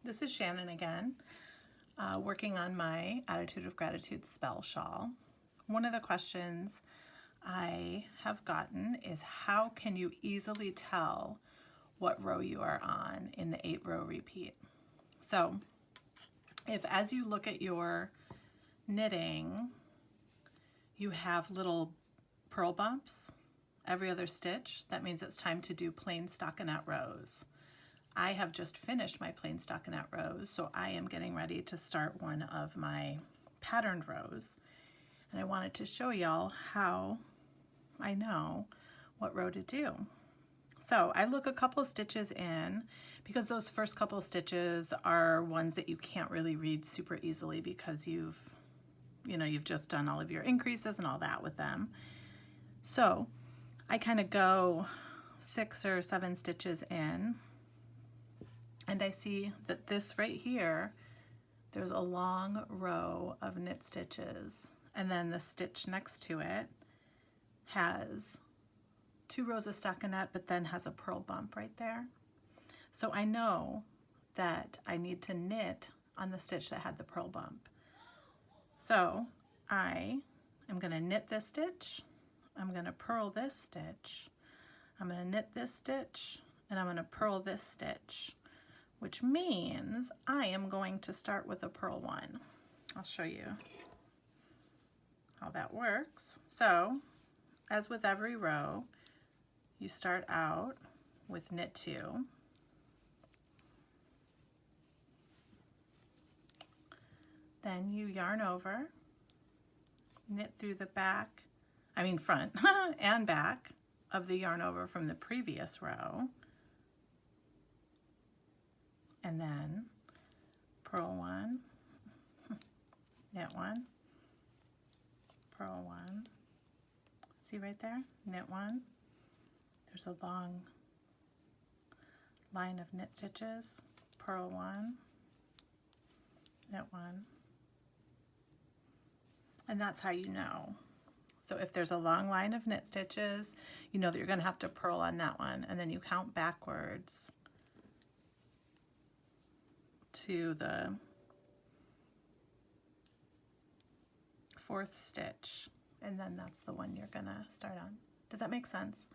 This is Shannon again, working on my Attitude of Gratitude spell shawl. One of the questions I have gotten is how can you easily tell what row you are on in the 8-row repeat? So if as you look at your knitting, you have little purl bumps every other stitch, that means it's time to do plain stockinette rows. I have just finished my plain stockinette rows, so I am getting ready to start one of my patterned rows. And I wanted to show y'all how I know what row to do. So I look a couple stitches in because those first couple stitches are ones that you can't really read super easily because you've just done all of your increases and all that with them. So I kind of go 6 or 7 stitches in, and I see that this right here, there's a long row of knit stitches, and then the stitch next to it has 2 rows of stockinette, but then has a purl bump right there. So I know that I need to knit on the stitch that had the purl bump. So I am going to knit this stitch, I'm going to purl this stitch, I'm going to knit this stitch, and I'm going to purl this stitch, which means I am going to start with a purl one. I'll show you how that works. So, as with every row, you start out with knit 2. Then you yarn over, knit through the front and back of the yarn over from the previous row, and then purl 1, knit 1, purl 1, see right there, knit 1, there's a long line of knit stitches, purl 1, knit 1, and that's how you know. So if there's a long line of knit stitches, you know that you're going to have to purl on that one, and then you count backwards to the 4th stitch, and then that's the one you're gonna start on. Does that make sense?